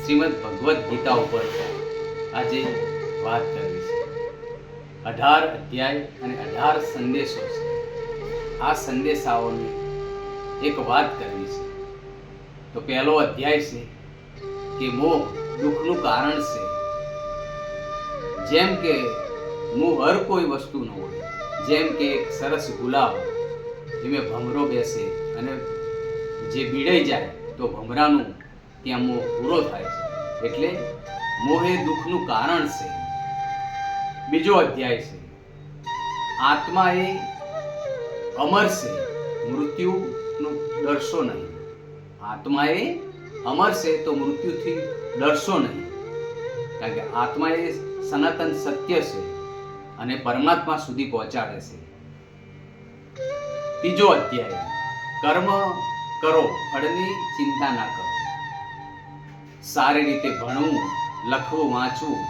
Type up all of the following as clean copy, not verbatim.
શ્રીમદ ભગવદ્ ગીતા ઉપર આજે વાત કરવી છે. 18 અધ્યાય અને 18 સંદેશો છે. આ સંદેશાઓની એક વાત કરવી છે. તો પહેલો અધ્યાય છે કે મોહ દુઃખનું કારણ છે. જેમ કે મોહ હર કોઈ વસ્તુનો હોય, જેમ કે એક સરસ ગુલાબ એમાં ભમરો બેસે અને જે બીડાઈ જાય તો ભમરાનું ત્યાં મોહ પૂરો થાય છે. એટલે મોહ એ દુઃખનું કારણ છે. બીજો અધ્યાય છે, આત્મા એ અમર છે, મૃત્યુનું ડરશો નહીં. આત્મા એ અમર છે તો મૃત્યુથી ડરશો નહીં, કારણ કે આત્મા એ સનાતન સત્ય છે અને પરમાત્મા સુધી પહોંચાડે છે. ત્રીજો અધ્યાય, કર્મ કરો, ફળની ચિંતા ના કરો. સારી રીતે ભણવું, લખવું, વાંચવું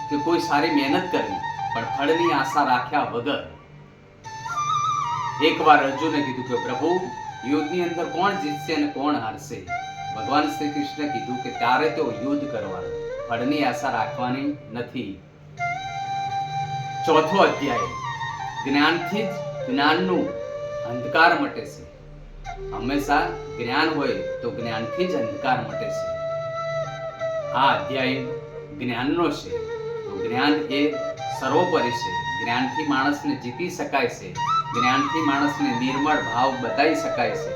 કે કોઈ સારી મહેનત કરવી, પણ ફળની આશા રાખ્યા વગર. એકવાર અર્જુને કીધું કે પ્રભુ, યુદ્ધની અંદર કોણ જીતશે અને કોણ હારશે? ભગવાન શ્રી કૃષ્ણ કીધું કે તારે તો યુદ્ધ કરવાનું, ફળની આશા રાખવાની નથી. ચોથો અધ્યાય, જ્ઞાનથી જ જ્ઞાનનું અંધકાર મટે છે. હંમેશા જ્ઞાન હોય તો જ્ઞાનથી જ અંધકાર મટે છે. આ અધ્યાય જ્ઞાનનો છે. તો જ્ઞાન એ સર્વોપરી છે. જ્ઞાનથી માણસને જીતી શકાય છે. જ્ઞાનથી માણસને નિર્મળ ભાવ બતાવી શકાય છે.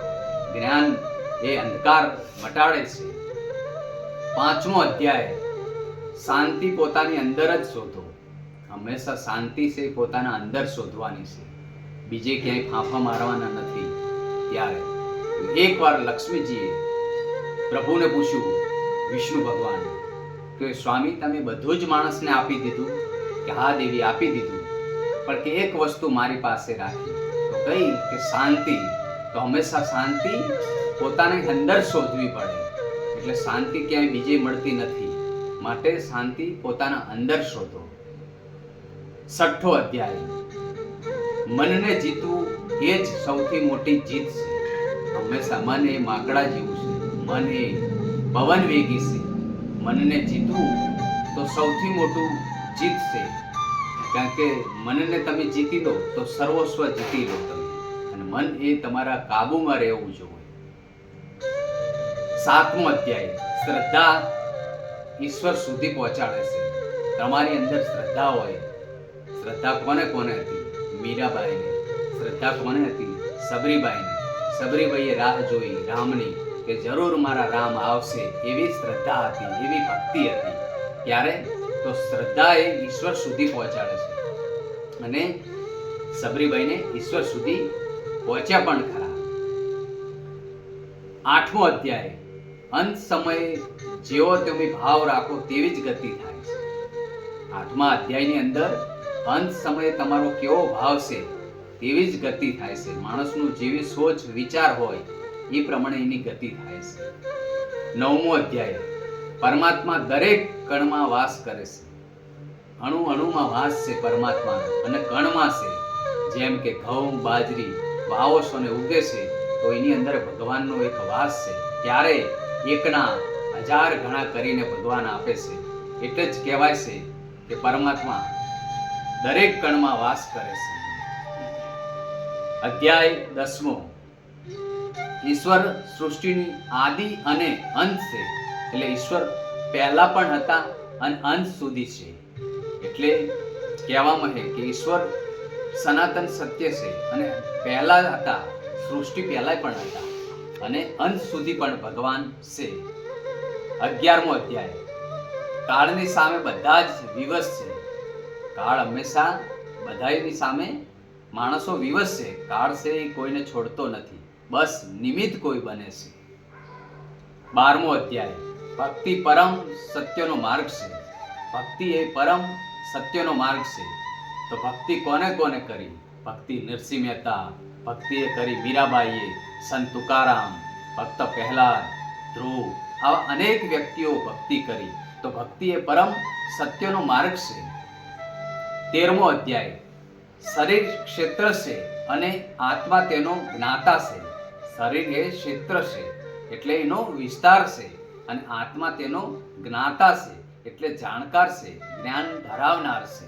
જ્ઞાન એ અંધકાર મટાડે છે. પાંચમો અધ્યાય, શાંતિ પોતાની અંદર જ શોધો. હંમેશા શાંતિ છે પોતાના અંદર શોધવાની છે, બીજે ક્યાંય ફાંફા મારવાના નથી. ત્યારે એકવાર લક્ષ્મીજીએ પ્રભુને પૂછ્યું, વિષ્ણુ ભગવાન, કે સ્વામી તમે બધું જ માણસને આપી દીધું? કે હા દેવી આપી દીધું, પણ કે એક વસ્તુ મારી પાસે રાખી. તો કઈ? કે શાંતિ. તો હંમેશા શાંતિ પોતાની અંદર શોધવી પડે. એટલે શાંતિ ક્યાંય બીજે મળતી નથી, માટે શાંતિ પોતાના અંદર શોધો. છઠ્ઠો અધ્યાય, મનને જીતવું એ જ સૌથી મોટી જીત છે. હંમેશા મન એ માકડા જેવું છે, મન એ પવન વેગી છે. મનને જીતવું તો સૌથી મોટું જીત છે, કારણ કે મનને તમે જીતી લો તો સર્વસ્વ જીતી લો તમે, અને મન એ તમારા કાબુમાં રહેવું જોઈએ. સાતમો અધ્યાય, શ્રદ્ધા ઈશ્વર સુધી પહોંચાડે છે. તમારી અંદર શ્રદ્ધા હોય. શ્રદ્ધા કોને કોને હતી? મીરાબાઈને. શ્રદ્ધા કોને હતી? સબરીબાઈને. સબરીબાઈએ રાહ જોઈ રામની, કે જરૂર મારા રામ આવશે, એવી શ્રદ્ધા હતી, એવી ભક્તિ હતી. ત્યારે તો શ્રદ્ધા એ ઈશ્વર સુધી પહોંચાડે છે, અને સબરીબાઈને ઈશ્વર સુધી પહોંચ્યા પણ ખરા. આઠમો અધ્યાય, અંત સમયે જેવો તમે ભાવ રાખો તેવી જ ગતિ થાય છે. આઠમા અધ્યાયની અંદર અંત સમયે તમારો કેવો ભાવ છે તેવી જ ગતિ થાય છે. માણસનું જેવી સોચ વિચાર હોય એ પ્રમાણે એની ગતિ થાય છે. નવમો અધ્યાય, પરમાત્મા દરેક કણમાં વાસ કરે છે. અણુ અણુમાં વાસ છે પરમાત્માનો, અને કણમાં છે. જેમ કે ઘઉં બાજરી વાવો છો ને ઉગે છે, તો એની અંદર ભગવાનનો એક વાસ છે. ત્યારે એકના 1000 ગણા કરીને ભગવાન આપે છે. એટલે જ કહેવાય છે કે પરમાત્મા દરેક કણમાં વાસ કરે છે. અધ્યાય 10મો, ઈશ્વર સૃષ્ટિની આદિ અને અંત છે. એટલે ઈશ્વર પહેલા પણ હતા અને અંત સુધી છે. એટલે કહેવામાં છે કે ઈશ્વર સનાતન સત્ય છે, અને પહેલા હતા, સૃષ્ટિ પહેલા પણ હતા, અને અંત સુધી પણ ભગવાન છે. 11મો અધ્યાય, કાળની સામે બધા જ વિવશ છે. કાળ હંમેશા બધાની સામે માણસો વિવશ છે. કાળ છે એ કોઈને છોડતો નથી, બસ નિમિત્ત કોઈ બને છે. 12મો અધ્યાય, ભક્તિ પરમ સત્યનો માર્ગ છે. ભક્તિ એ પરમ સત્યનો માર્ગ છે. તો ભક્તિ કોને કોને કરી? ભક્તિ નરસિંહ મહેતા, ભક્તિ એ કરી મીરાબાઈએ, સંત તુકારામ, ભક્ત પ્રહલાદ, ધ્રુવ, આવા અનેક વ્યક્તિઓ ભક્તિ કરી. તો ભક્તિ એ પરમ સત્યનો માર્ગ છે. 13મો અધ્યાય, શરીર ક્ષેત્ર છે અને આત્મા તેનો જ્ઞાતા છે. શરીર એ ક્ષેત્ર છે, એટલે એનો વિસ્તાર છે, અને આત્મા તેનો જ્ઞાતા છે, એટલે જાણકાર છે, જ્ઞાન ધરાવનાર છે.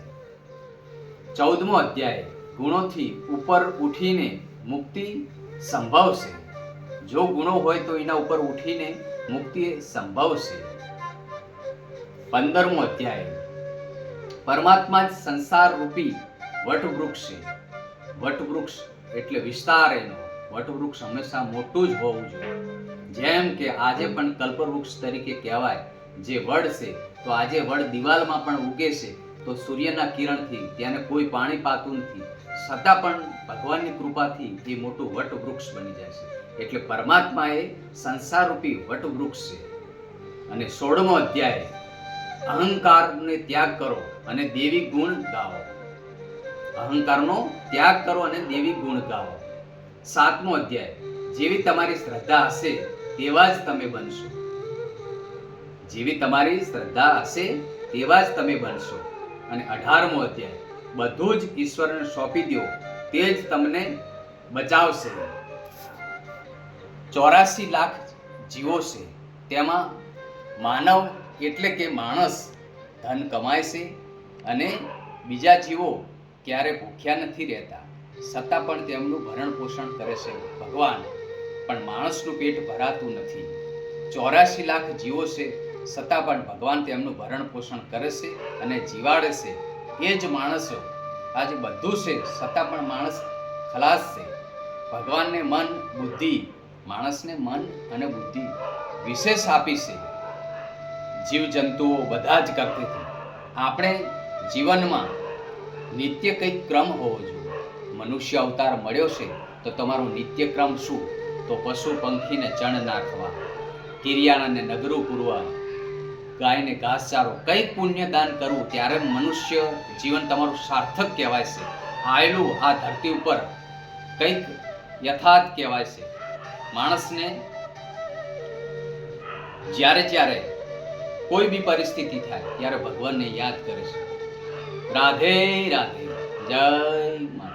14મો અધ્યાય ગુણોથી ઉપર ઉઠીને મુક્તિ સંભવ છે. જો ગુણો હોય તો એના ઉપર ઉઠીને મુક્તિ સંભવ છે. 15મો અધ્યાય પરમાત્મા જ સંસાર રૂપી વટવૃક્ષ છે. વટવૃક્ષ એટલે વિસ્તાર એનો. વટવૃક્ષ હંમેશા મોટું જ હોવું જોઈએ. જેમ કે આજે પણ કલ્પવૃક્ષ તરીકે કહેવાય જે વડ છે, તો આજે વડ દિવાલમાં પણ ઉગે છે, તો સૂર્યના કિરણથી તેને કોઈ પાણી પાતું નથી, છતાં પણ ભગવાનની કૃપાથી એ મોટું વટવૃક્ષ બની જાય છે. એટલે પરમાત્મા એ સંસાર રૂપી વટવૃક્ષ છે. અને 16મો અધ્યાય અહંકારને ત્યાગ કરો અને દેવી ગુણ ગાઓ. અહંકારનો ત્યાગ કરો અને દેવી ગુણ ગાઓ. 7મો અધ્યાય જેવી તમારી શ્રદ્ધા હશે તેવા જ તમે બનશો. જેવી તમારી શ્રદ્ધા હશે તેવા જ તમે બનશો. અને 18મો અધ્યાય બધું જ ઈશ્વરને સોંપી દો, તે જ તમને બચાવશે. 84 લાખ જીવો છે, તેમાં માનવ એટલે કે માણસ ધન કમાય છે અને બીજા જીવો ક્યારે ભૂખ્યા નથી રહેતા, છતાં પણ તેમનું ભરણ પોષણ કરે છે ભગવાન, પણ માણસનું પેટ ભરાતું નથી. 84 લાખ જીવો છે, છતાં પણ ભગવાન તેમનું ભરણ પોષણ કરે છે અને જીવાડે છે. એ જ માણસો આજે બધું છે, છતાં પણ માણસ ખલાસ છે. ભગવાનને મન બુદ્ધિ, માણસને મન અને બુદ્ધિ વિશેષ આપી છે. જીવજંતુઓ બધા જ કરતી હતી. આપણે જીવનમાં નિત્ય કંઈક ક્રમ હોવો જોઈએ. મનુષ્ય અવતાર મળ્યો છે તો તમારો નિત્ય ક્રમ શું? તો પશુ પંખીને ચણ નાખવા, કિરિયાણાને નગરું પૂરવા, ગાયને ઘાસચારો, કંઈક પુણ્યદાન કરવું, ત્યારે મનુષ્ય જીવન તમારું સાર્થક કહેવાય છે. આવેલું આ ધરતી ઉપર કંઈક યથાર્થ કહેવાય છે. માણસને જ્યારે કોઈ બી પરિસ્થિતિ થાય ત્યારે ભગવાનને યાદ કરે છે. રાધે રાધે, જય મા.